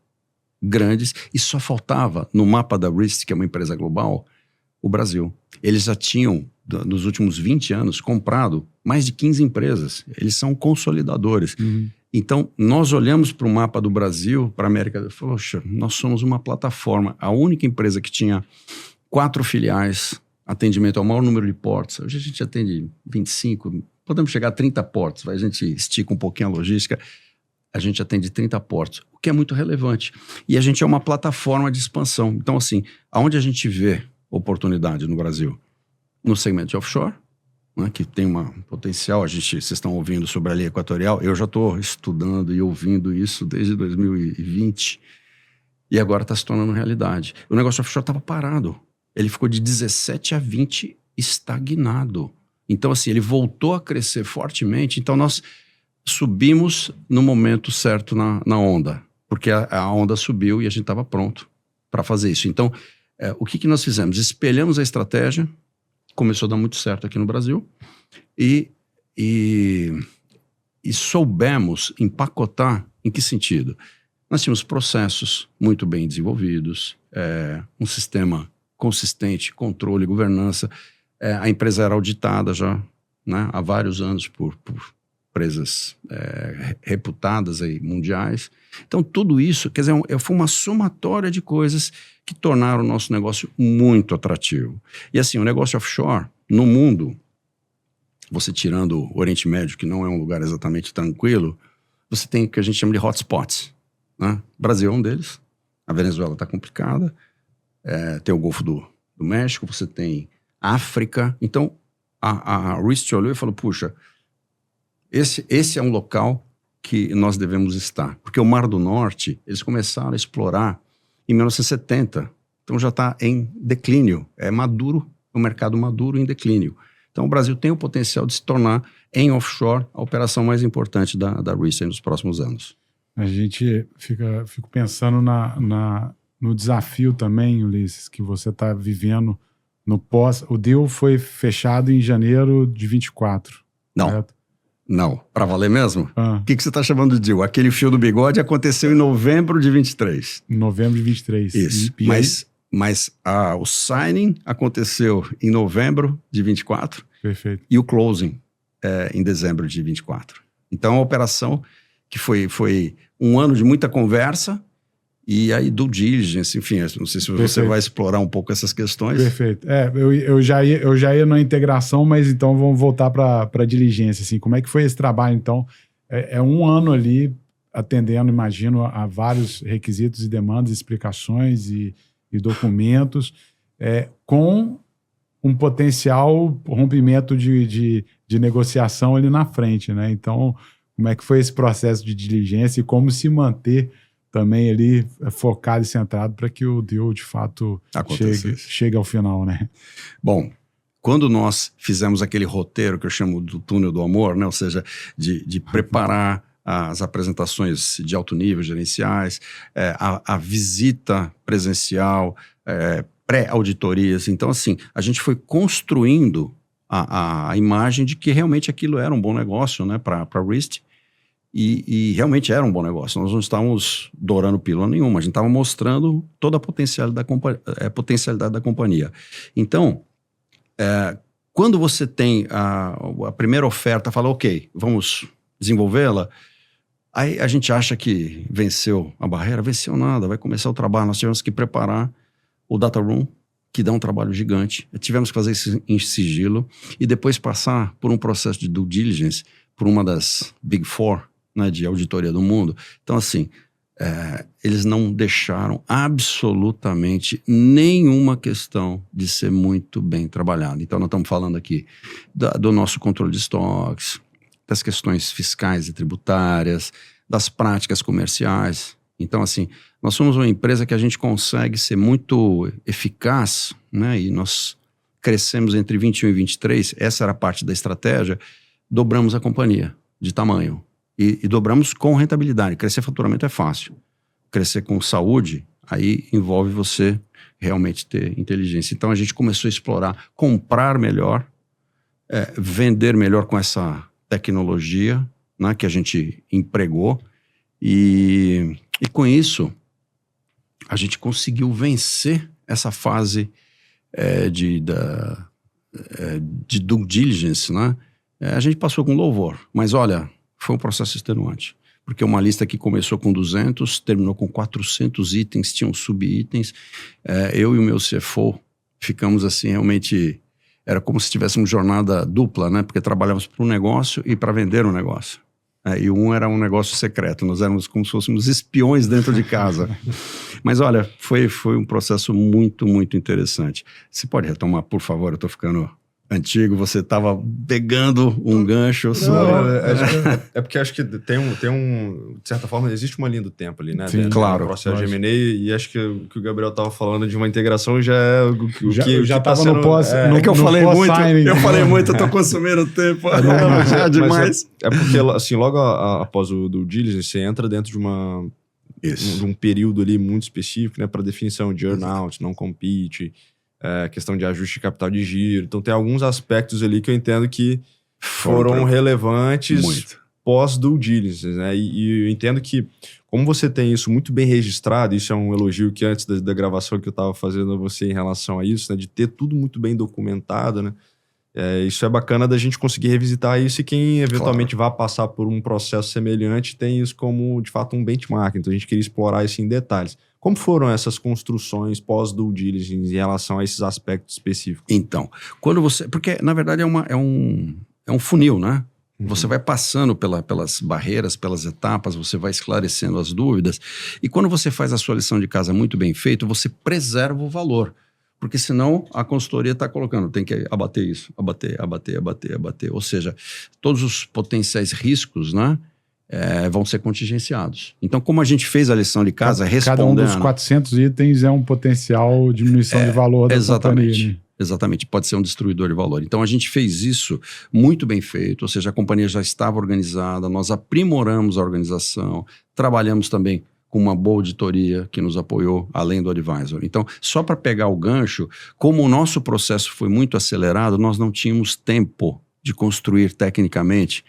grandes e só faltava, no mapa da Wrist, que é uma empresa global, o Brasil. Eles já tinham, nos últimos 20 anos, comprado mais de 15 empresas. Eles são consolidadores. Uhum. Então, nós olhamos para o mapa do Brasil, para a América, e falamos, poxa, nós somos uma plataforma. A única empresa que tinha 4 filiais, atendimento ao maior número de portos. Hoje a gente atende 25, podemos chegar a 30 portos. A gente estica um pouquinho a logística. A gente atende 30 portos, o que é muito relevante. E a gente é uma plataforma de expansão. Então, assim, aonde a gente vê oportunidade no Brasil? No segmento de offshore, né, que tem um potencial. Vocês estão ouvindo sobre a linha equatorial. Eu já estou estudando e ouvindo isso desde 2020. E agora está se tornando realidade. O negócio offshore estava parado. Ele ficou de 17 a 20 estagnado. Então, assim, ele voltou a crescer fortemente. Então, nós subimos no momento certo na onda, porque a onda subiu e a gente estava pronto para fazer isso. Então, o que nós fizemos? Espelhamos a estratégia, começou a dar muito certo aqui no Brasil, e soubemos empacotar. Em que sentido? Nós tínhamos processos muito bem desenvolvidos, um sistema consistente, controle, governança. A empresa era auditada já, né, há vários anos por empresas reputadas aí, mundiais. Então, tudo isso, quer dizer, foi uma somatória de coisas que tornaram o nosso negócio muito atrativo. E assim, o negócio offshore, no mundo, você tirando o Oriente Médio, que não é um lugar exatamente tranquilo, você tem o que a gente chama de hotspots. Né? O Brasil é um deles, a Venezuela está complicada, tem o Golfo do México, você tem África. Então, a Wrist olhou e falou, puxa, esse é um local que nós devemos estar. Porque o Mar do Norte, eles começaram a explorar em 1970. Então já está em declínio. É maduro, um mercado maduro em declínio. Então o Brasil tem o potencial de se tornar, em offshore, a operação mais importante da Wrist nos próximos anos. A gente fico pensando no desafio também, Ulisses, que você está vivendo no pós. O deal foi fechado em janeiro de 24. Não. Certo? Não, para valer mesmo? O que você está chamando de deal? Aquele fio do bigode aconteceu em novembro de 23. Em novembro de 23. Isso, mas o signing aconteceu em novembro de 24. Perfeito. E o closing em dezembro de 24. Então, a operação que foi um ano de muita conversa E aí, due diligence, enfim, não sei se você vai explorar um pouco essas questões. Perfeito. Eu já ia na integração, mas então vamos voltar para a diligência. Assim, como é que foi esse trabalho, então? É um ano ali atendendo, imagino, a vários requisitos e demandas, explicações e documentos, com um potencial rompimento de negociação ali na frente, né? Então, como é que foi esse processo de diligência e como se manter também ali focado e centrado para que o deal, de fato, chegue ao final, né? Bom, quando nós fizemos aquele roteiro que eu chamo do túnel do amor, né? Ou seja, de preparar as apresentações de alto nível, gerenciais, a visita presencial, pré-auditorias. Então, assim, a gente foi construindo a imagem de que realmente aquilo era um bom negócio, né, para a Rist. E realmente era um bom negócio. Nós não estávamos dourando pílula nenhuma, a gente estava mostrando toda a potencialidade da companhia. Então, quando você tem a primeira oferta, fala, ok, vamos desenvolvê-la, aí a gente acha que venceu a barreira, venceu nada, vai começar o trabalho, nós tivemos que preparar o data room, que dá um trabalho gigante, tivemos que fazer isso em sigilo, e depois passar por um processo de due diligence, por uma das Big Four, né, de auditoria do mundo. Então, assim, eles não deixaram absolutamente nenhuma questão de ser muito bem trabalhado. Então, nós estamos falando aqui do nosso controle de estoques, das questões fiscais e tributárias, das práticas comerciais. Então, assim, nós somos uma empresa que a gente consegue ser muito eficaz, né, e nós crescemos entre 21 e 23, essa era parte da estratégia, dobramos a companhia de tamanho. E dobramos com rentabilidade. Crescer faturamento é fácil. Crescer com saúde, aí envolve você realmente ter inteligência. Então a gente começou a explorar, comprar melhor, vender melhor com essa tecnologia, né, que a gente empregou. E com isso, a gente conseguiu vencer essa fase de due diligence, né? A gente passou com louvor, mas olha, foi um processo extenuante, porque uma lista que começou com 200, terminou com 400 itens, tinham sub-itens. Eu e o meu CFO ficamos assim, realmente, era como se tivéssemos jornada dupla, né? Porque trabalhávamos para um negócio e para vender um negócio. E um era um negócio secreto, nós éramos como se fôssemos espiões dentro de casa. Mas olha, foi um processo muito, muito interessante. Você pode retomar, por favor, eu estou ficando antigo, você estava pegando um gancho. É porque acho que tem um, de certa forma, existe uma linha do tempo ali, né? Sim, claro. O processo de M&A, e acho que o que o Gabriel estava falando de uma integração já é o que já estava tá no pós. É que eu falei muito, eu estou consumindo tempo. Demais. É porque, assim, logo após o due diligence, você entra dentro de um período ali muito específico, né? Para definição de earn-out, não compete, questão de ajuste de capital de giro. Então tem alguns aspectos ali que eu entendo que foram relevantes pós-due diligence, né? E eu entendo que, como você tem isso muito bem registrado, isso é um elogio que antes da gravação que eu estava fazendo a você em relação a isso, né? De ter tudo muito bem documentado, né? Isso é bacana da gente conseguir revisitar isso, e quem eventualmente vá passar por um processo semelhante tem isso como, de fato, um benchmark. Então a gente queria explorar isso em detalhes. Como foram essas construções pós-due diligence em relação a esses aspectos específicos? Então, quando você... Porque, na verdade, é um funil, né? Uhum. Você vai passando pelas barreiras, pelas etapas, você vai esclarecendo as dúvidas. E quando você faz a sua lição de casa muito bem feita, você preserva o valor. Porque senão a consultoria está colocando, tem que abater isso, abater. Ou seja, todos os potenciais riscos, né? Vão ser contingenciados. Então, como a gente fez a lição de casa, respondendo... Cada um dos 400 itens é um potencial diminuição de valor da companhia. Né? Exatamente, pode ser um destruidor de valor. Então, a gente fez isso muito bem feito, ou seja, a companhia já estava organizada, nós aprimoramos a organização, trabalhamos também com uma boa auditoria que nos apoiou, além do advisor. Então, só para pegar o gancho, como o nosso processo foi muito acelerado, nós não tínhamos tempo de construir tecnicamente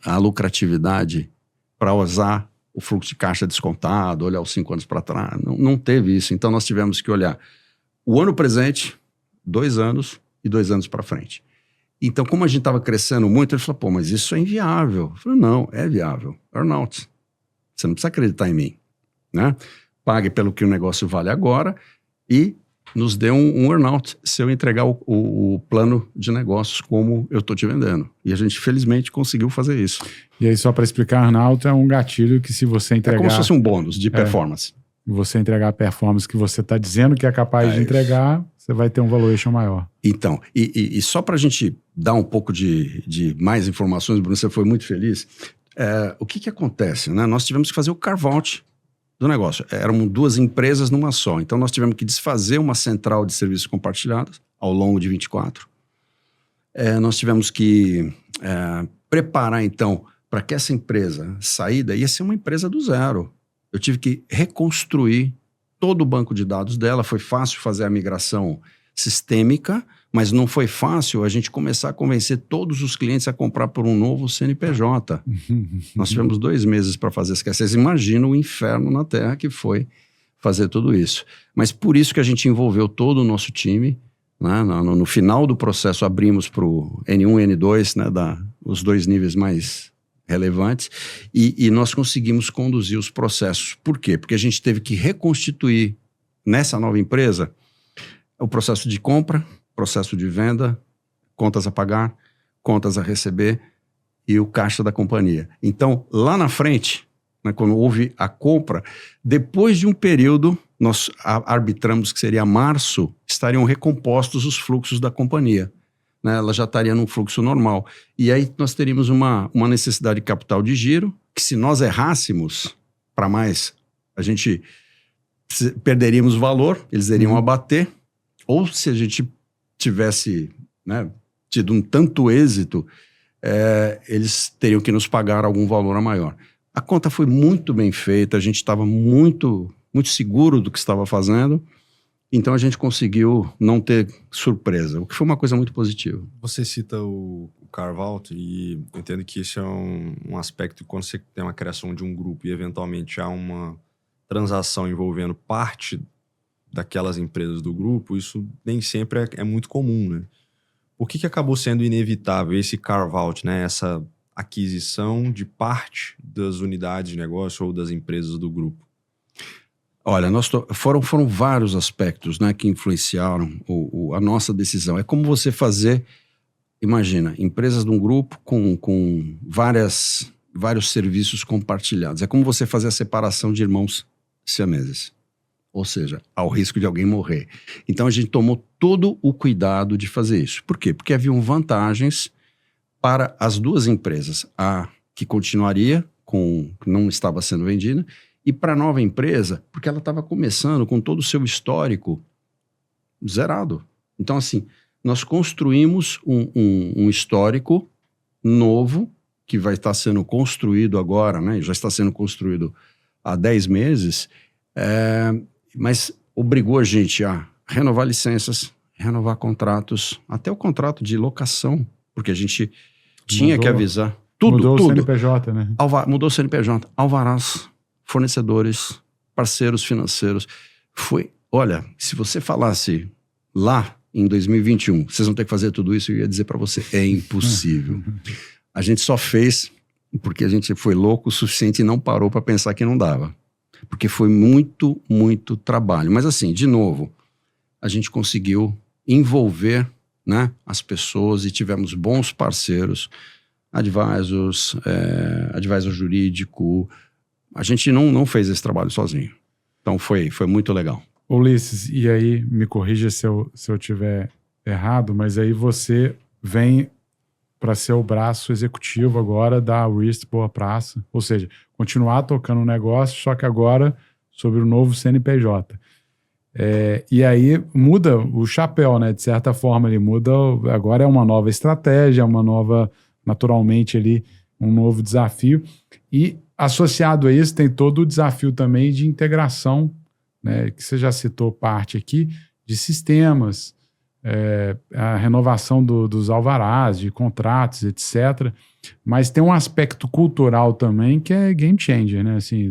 a lucratividade para usar o fluxo de caixa descontado, olhar os 5 anos para trás. Não teve isso. Então, nós tivemos que olhar o ano presente, 2 anos e 2 anos para frente. Então, como a gente estava crescendo muito, ele falou, pô, mas isso é inviável. Eu falei, não, é viável. Earn-out. Você não precisa acreditar em mim. né? Pague pelo que o negócio vale agora e nos dê um earn-out se eu entregar o plano de negócios como eu estou te vendendo. E a gente, felizmente, conseguiu fazer isso. E aí, só para explicar, earn-out é um gatilho que se você entregar... É como se fosse um bônus de performance. Você entregar a performance que você está dizendo que é capaz de entregar, você vai ter um valuation maior. Então, e só para a gente dar um pouco de mais informações, Bruno, você foi muito feliz. O que acontece, né? Nós tivemos que fazer o carve-out do negócio. Eram 2 empresas numa só. Então, nós tivemos que desfazer uma central de serviços compartilhados ao longo de 24. Nós tivemos que preparar, então, para que essa empresa saída ia ser uma empresa do zero. Eu tive que reconstruir todo o banco de dados dela. Foi fácil fazer a migração sistêmica, mas não foi fácil a gente começar a convencer todos os clientes a comprar por um novo CNPJ. Nós tivemos 2 meses para fazer isso. Vocês imaginam o inferno na Terra que foi fazer tudo isso. Mas por isso que a gente envolveu todo o nosso time, né? No final do processo abrimos para o N1 e N2, né? Os 2 níveis mais relevantes, e nós conseguimos conduzir os processos. Por quê? Porque a gente teve que reconstituir nessa nova empresa o processo de compra, processo de venda, contas a pagar, contas a receber e o caixa da companhia. Então, lá na frente, né, quando houve a compra, depois de um período, nós arbitramos que seria março, estariam recompostos os fluxos da companhia. Né, ela já estaria num fluxo normal. E aí nós teríamos uma necessidade de capital de giro, que se nós errássemos para mais, a gente perderíamos valor, eles iriam abater, ou se a gente tivesse, né, tido um tanto êxito, eles teriam que nos pagar algum valor a maior. A conta foi muito bem feita, a gente estava muito, muito seguro do que estava fazendo, então a gente conseguiu não ter surpresa, o que foi uma coisa muito positiva. Você cita o carve-out e eu entendo que esse é um aspecto quando você tem uma criação de um grupo e eventualmente há uma transação envolvendo parte daquelas empresas do grupo, isso nem sempre é muito comum, né? Por que acabou sendo inevitável esse carve-out, né? Essa aquisição de parte das unidades de negócio ou das empresas do grupo? Olha, foram vários aspectos, né, que influenciaram a nossa decisão. É como você fazer, imagina, empresas de um grupo com vários serviços compartilhados. É como você fazer a separação de irmãos siameses. Ou seja, ao risco de alguém morrer. Então a gente tomou todo o cuidado de fazer isso. Por quê? Porque haviam vantagens para as 2 empresas. A que continuaria, que não estava sendo vendida, e para a nova empresa, porque ela estava começando com todo o seu histórico zerado. Então, assim, nós construímos um histórico novo, que vai estar sendo construído agora, né? Já está sendo construído há 10 meses, mas obrigou a gente a renovar licenças, renovar contratos, até o contrato de locação, porque a gente tinha que avisar. Mudou o CNPJ, né? Mudou o CNPJ, alvarás, fornecedores, parceiros financeiros. Olha, se você falasse lá em 2021, vocês vão ter que fazer tudo isso, eu ia dizer para você, é impossível. A gente só fez porque a gente foi louco o suficiente e não parou para pensar que não dava. Porque foi muito, muito trabalho. Mas assim, de novo, a gente conseguiu envolver, né, as pessoas e tivemos bons parceiros, advisor jurídico. A gente não fez esse trabalho sozinho. Então foi muito legal. Ulisses, e aí me corrija se eu tiver errado, mas aí você vem para ser o braço executivo agora da Wrist Boa Praça, ou seja, continuar tocando o negócio, só que agora sobre o novo CNPJ. E aí muda o chapéu, né? De certa forma ele muda, agora é uma nova estratégia, uma nova, naturalmente ali, um novo desafio, e associado a isso tem todo o desafio também de integração, né? Que você já citou parte aqui, de sistemas, a renovação dos alvarás, de contratos, etc. Mas tem um aspecto cultural também que é game changer, né? Assim,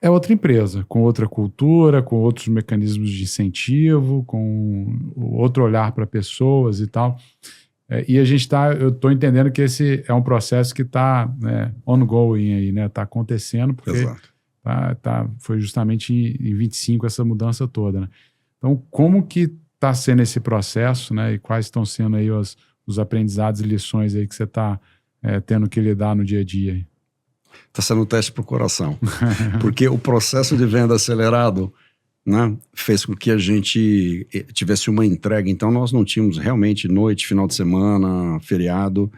é outra empresa, com outra cultura, com outros mecanismos de incentivo, com outro olhar para pessoas e tal. E eu estou entendendo que esse é um processo que está, né, ongoing aí, né? Está acontecendo, porque Exato. Foi justamente em 25 essa mudança toda, né? Então, como que está sendo esse processo, né? E quais estão sendo aí os aprendizados e lições aí que você está tendo que lidar no dia a dia? Está sendo um teste para o coração. Porque o processo de venda acelerado, né, fez com que a gente tivesse uma entrega. Então, nós não tínhamos realmente noite, final de semana, feriado,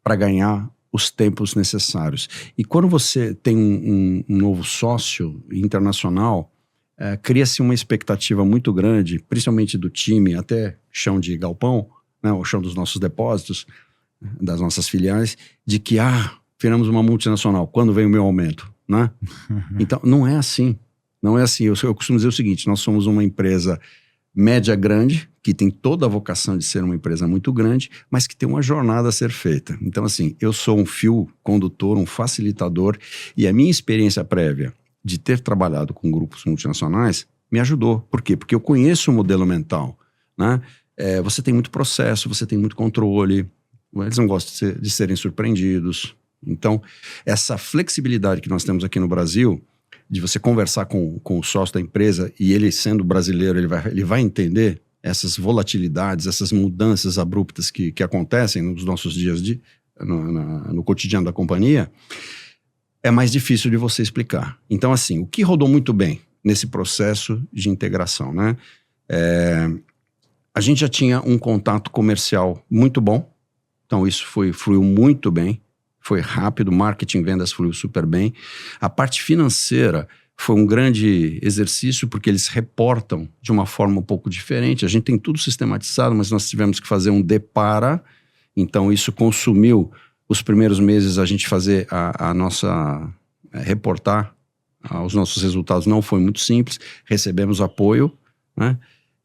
para ganhar os tempos necessários. E quando você tem um novo sócio internacional, cria-se uma expectativa muito grande, principalmente do time, até chão de galpão, né, o chão dos nossos depósitos, das nossas filiais, de que, viramos uma multinacional, quando vem o meu aumento? Né? Então, não é assim. Não é assim. Eu costumo dizer o seguinte, nós somos uma empresa média grande, que tem toda a vocação de ser uma empresa muito grande, mas que tem uma jornada a ser feita. Então, assim, eu sou um fio condutor, um facilitador, e a minha experiência prévia de ter trabalhado com grupos multinacionais me ajudou. Por quê? Porque eu conheço o modelo mental, né? Você tem muito processo, você tem muito controle, eles não gostam de serem surpreendidos. Então, essa flexibilidade que nós temos aqui no Brasil, de você conversar com o sócio da empresa, e ele sendo brasileiro, ele vai entender essas volatilidades, essas mudanças abruptas que acontecem nos nossos dias, no cotidiano da companhia, é mais difícil de você explicar. Então, assim, o que rodou muito bem nesse processo de integração, né? A gente já tinha um contato comercial muito bom, então isso fluiu muito bem, foi rápido, marketing, vendas fluiu super bem. A parte financeira foi um grande exercício, porque eles reportam de uma forma um pouco diferente. A gente tem tudo sistematizado, mas nós tivemos que fazer um depara, então isso consumiu os primeiros meses a gente fazer a nossa... reportar os nossos resultados não foi muito simples, recebemos apoio, né?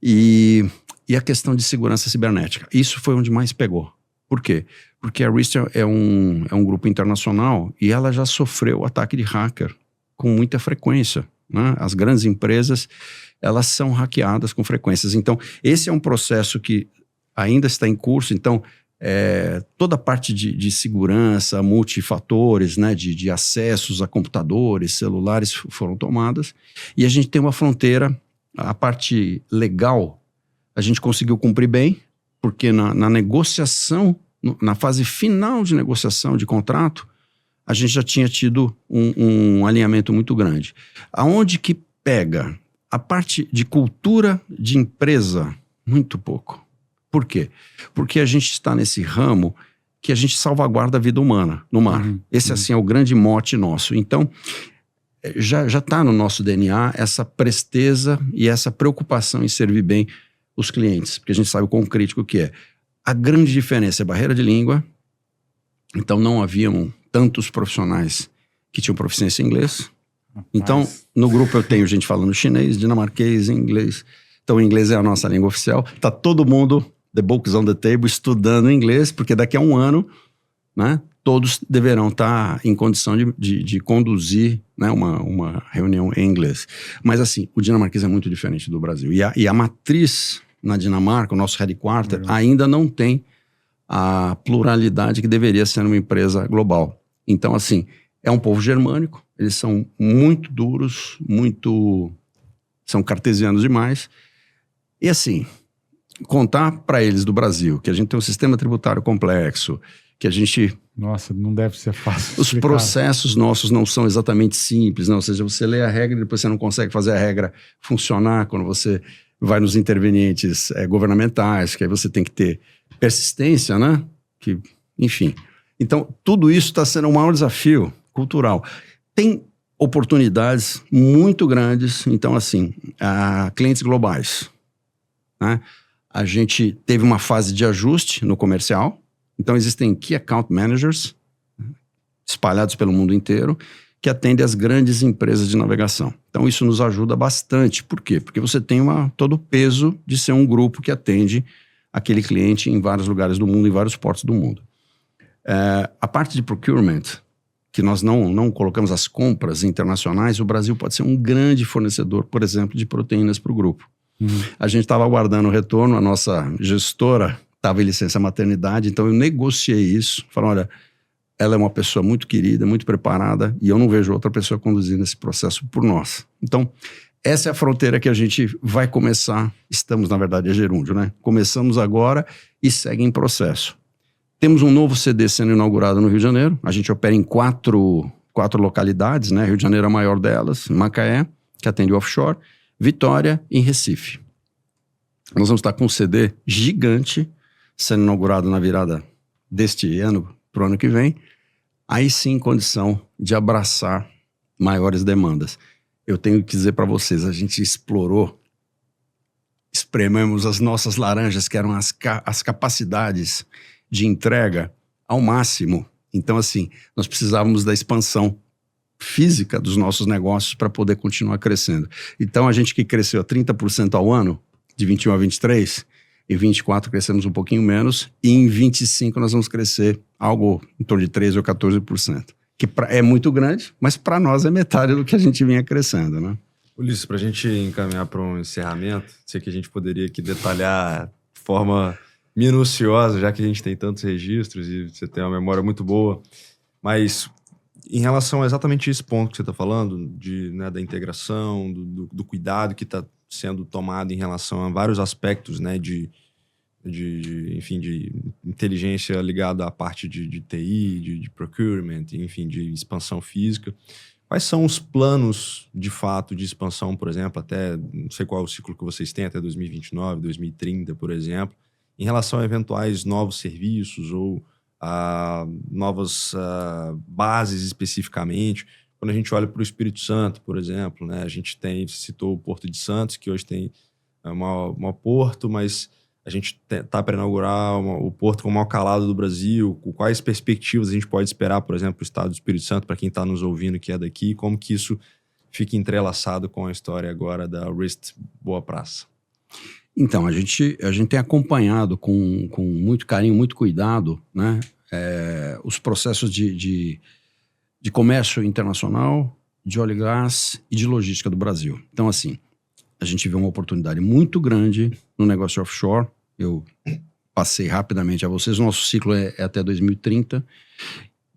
E a questão de segurança cibernética, isso foi onde mais pegou. Por quê? Porque a Ristio é um grupo internacional e ela já sofreu ataque de hacker com muita frequência, né? As grandes empresas, elas são hackeadas com frequências. Então, esse é um processo que ainda está em curso. Então, toda a parte de segurança, multifatores, né? De acessos a computadores, celulares foram tomadas. E a gente tem uma fronteira, a parte legal, a gente conseguiu cumprir bem, porque na negociação, na fase final de negociação de contrato, a gente já tinha tido um alinhamento muito grande. Aonde que pega? A parte de cultura de empresa, muito pouco. Por quê? Porque a gente está nesse ramo que a gente salvaguarda a vida humana no mar. Esse, assim, é o grande mote nosso. Então, já está no nosso DNA essa presteza e essa preocupação em servir bem os clientes, porque a gente sabe o quão crítico que é. A grande diferença é a barreira de língua, então não haviam tantos profissionais que tinham proficiência em inglês. Então, no grupo eu tenho gente falando chinês, dinamarquês, inglês. Então, o inglês é a nossa língua oficial. Tá todo mundo, the books on the table, estudando inglês, porque daqui a um ano, né, todos deverão estar em condição de conduzir, né, uma reunião em inglês. Mas, assim, o dinamarquês é muito diferente do Brasil. E a matriz na Dinamarca, o nosso headquarter, ainda não tem a pluralidade que deveria ser numa empresa global. Então, assim, é um povo germânico, eles são muito duros, são cartesianos demais. E, assim, contar para eles do Brasil que a gente tem um sistema tributário complexo, que a gente... Nossa, não deve ser fácil. Os processos nossos não são exatamente simples, não. Ou seja, você lê a regra e depois você não consegue fazer a regra funcionar quando você vai nos intervenientes governamentais, que aí você tem que ter persistência, né? Enfim. Então, tudo isso está sendo um maior desafio cultural. Tem oportunidades muito grandes, então, assim, clientes globais, né? A gente teve uma fase de ajuste no comercial, então existem Key Account Managers espalhados pelo mundo inteiro que atendem as grandes empresas de navegação. Então isso nos ajuda bastante. Por quê? Porque você tem todo o peso de ser um grupo que atende aquele cliente em vários lugares do mundo, em vários portos do mundo. A parte de procurement, que nós não colocamos as compras internacionais, o Brasil pode ser um grande fornecedor, por exemplo, de proteínas para o grupo. A gente estava aguardando o retorno, a nossa gestora estava em licença maternidade, então eu negociei isso, falei, olha, ela é uma pessoa muito querida, muito preparada, e eu não vejo outra pessoa conduzindo esse processo por nós. Então, essa é a fronteira que a gente vai começar, estamos, na verdade, é gerúndio, né? Começamos agora e segue em processo. Temos um novo CD sendo inaugurado no Rio de Janeiro, a gente opera em quatro localidades, né? Rio de Janeiro é a maior delas, Macaé, que atende o offshore, Vitória e Recife. Nós vamos estar com um CD gigante sendo inaugurado na virada deste ano para o ano que vem, aí sim em condição de abraçar maiores demandas. Eu tenho que dizer para vocês, a gente esprememos as nossas laranjas, que eram as capacidades de entrega ao máximo. Então, assim, nós precisávamos da expansão física dos nossos negócios para poder continuar crescendo. Então, a gente que cresceu a 30% ao ano, de 21 a 23, em 24 crescemos um pouquinho menos, e em 25 nós vamos crescer algo em torno de 13% ou 14%. Que é muito grande, mas para nós é metade do que a gente vinha crescendo, né? Ulisses, para a gente encaminhar para um encerramento, sei que a gente poderia aqui detalhar de forma minuciosa, já que a gente tem tantos registros e você tem uma memória muito boa, mas em relação a exatamente esse ponto que você está falando, né, da integração, do cuidado que está sendo tomado em relação a vários aspectos, né, enfim, de inteligência ligada à parte de TI, de procurement, enfim, de expansão física. Quais são os planos, de fato, de expansão, por exemplo, até, não sei qual é o ciclo que vocês têm, até 2029, 2030, por exemplo, em relação a eventuais novos serviços ou novas bases especificamente? Quando a gente olha para o Espírito Santo, por exemplo, né, a gente citou o Porto de Santos, que hoje tem uma porto, mas a gente está para inaugurar o porto com o maior calado do Brasil. Quais perspectivas a gente pode esperar, por exemplo, para o estado do Espírito Santo, para quem está nos ouvindo que é daqui, como que isso fica entrelaçado com a história agora da RIST Boa Praça? Então, a gente tem acompanhado com muito carinho, muito cuidado, né, os processos de comércio internacional, de óleo e gás e de logística do Brasil. Então, assim, a gente vê uma oportunidade muito grande no negócio offshore. Eu passei rapidamente a vocês. O nosso ciclo é até 2030.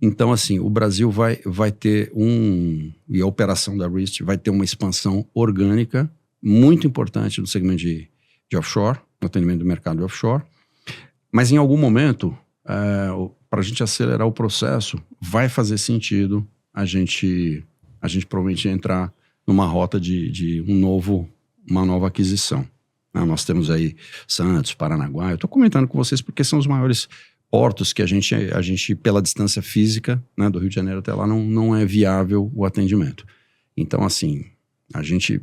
Então, assim, o Brasil vai ter e a operação da RIST vai ter uma expansão orgânica muito importante no segmento de offshore, no atendimento do mercado de offshore. Mas, em algum momento, para a gente acelerar o processo, vai fazer sentido a gente provavelmente entrar numa rota de uma nova aquisição. Nós temos aí Santos, Paranaguá. Eu estou comentando com vocês porque são os maiores portos que a gente pela distância física, né, do Rio de Janeiro até lá, não é viável o atendimento. Então, assim, a gente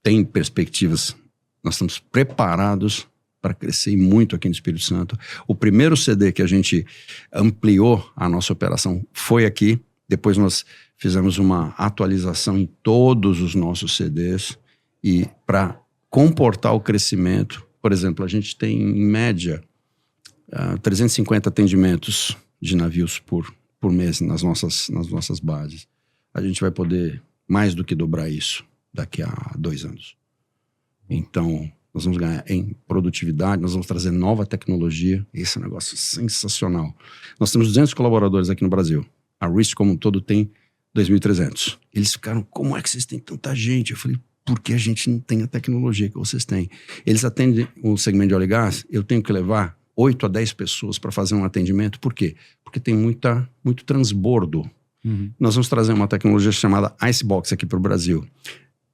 tem perspectivas, nós estamos preparados para crescer muito aqui no Espírito Santo. O primeiro CD que a gente ampliou a nossa operação foi aqui. Depois nós fizemos uma atualização em todos os nossos CDs. E para comportar o crescimento, por exemplo, a gente tem em média 350 atendimentos de navios por mês nas nossas bases. A gente vai poder mais do que dobrar isso daqui a 2 anos. Então, nós vamos ganhar em produtividade, nós vamos trazer nova tecnologia. Esse é um negócio sensacional. Nós temos 200 colaboradores aqui no Brasil. A RIST como um todo tem 2.300. Eles ficaram, como é que vocês têm tanta gente? Eu falei, porque a gente não tem a tecnologia que vocês têm. Eles atendem o segmento de óleo e gás, eu tenho que levar 8 a 10 pessoas para fazer um atendimento. Por quê? Porque tem muito transbordo. Uhum. Nós vamos trazer uma tecnologia chamada Icebox aqui para o Brasil.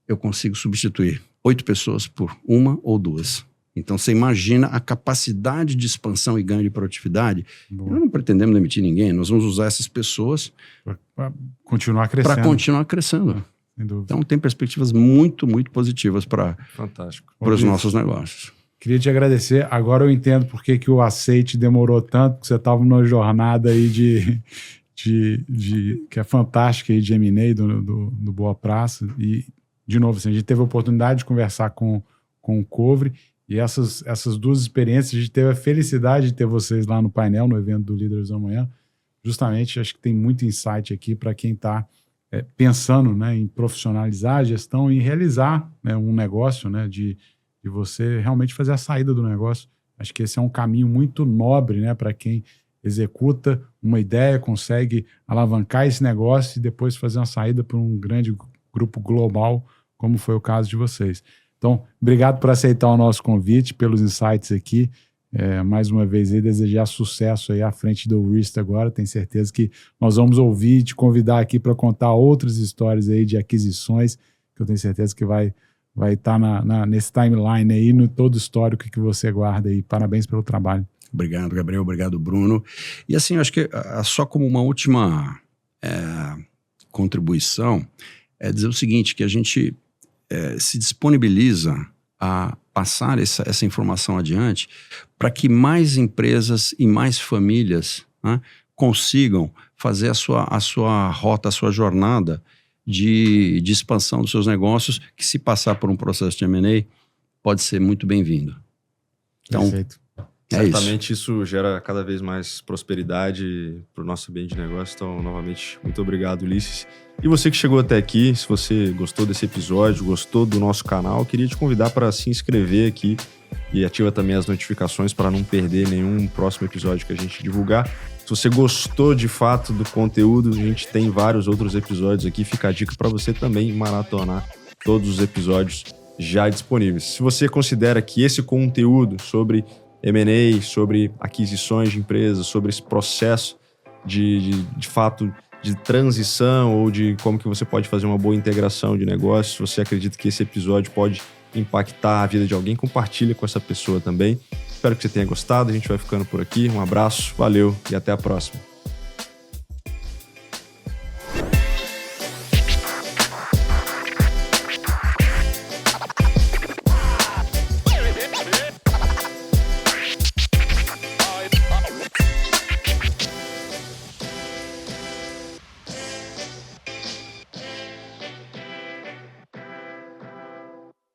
Eu consigo substituir 8 pessoas por 1 ou 2. Então, você imagina a capacidade de expansão e ganho de produtividade. Nós não pretendemos demitir ninguém, nós vamos usar essas pessoas para continuar crescendo. Para continuar crescendo. Então, tem perspectivas muito, muito positivas para os nossos negócios. Queria te agradecer. Agora eu entendo por que o aceite demorou tanto, porque você estava numa jornada aí que é fantástica aí de M&A do Boa Praça. E, de novo, assim, a gente teve a oportunidade de conversar com o Covre. E essas duas experiências, a gente teve a felicidade de ter vocês lá no painel, no evento do Líderes da Manhã. Justamente, acho que tem muito insight aqui para quem está pensando, né, em profissionalizar a gestão e realizar, né, um negócio, né, de você realmente fazer a saída do negócio. Acho que esse é um caminho muito nobre, né, para quem executa uma ideia, consegue alavancar esse negócio e depois fazer uma saída para um grande grupo global, como foi o caso de vocês. Então, obrigado por aceitar o nosso convite, pelos insights aqui. Mais uma vez, aí, desejar sucesso aí à frente do Wrist agora. Tenho certeza que nós vamos ouvir e te convidar aqui para contar outras histórias aí de aquisições, que eu tenho certeza que vai estar nesse timeline aí, no todo o histórico que você guarda aí. Parabéns pelo trabalho. Obrigado, Gabriel. Obrigado, Bruno. E assim, eu acho que só como uma última contribuição, é dizer o seguinte, que a gente se disponibiliza a passar essa informação adiante para que mais empresas e mais famílias, né, consigam fazer a sua rota, a sua jornada de expansão dos seus negócios, que se passar por um processo de M&A, pode ser muito bem-vindo. Então, perfeito. Certamente isso gera cada vez mais prosperidade para o nosso ambiente de negócio. Então, novamente, muito obrigado, Ulisses. E você que chegou até aqui, se você gostou desse episódio, gostou do nosso canal, queria te convidar para se inscrever aqui e ativa também as notificações para não perder nenhum próximo episódio que a gente divulgar. Se você gostou de fato do conteúdo, a gente tem vários outros episódios aqui. Fica a dica para você também maratonar todos os episódios já disponíveis. Se você considera que esse conteúdo sobre M&A, sobre aquisições de empresas, sobre esse processo de fato de transição ou de como que você pode fazer uma boa integração de negócios, se você acredita que esse episódio pode impactar a vida de alguém, compartilha com essa pessoa também. Espero que você tenha gostado, a gente vai ficando por aqui. Um abraço, valeu e até a próxima.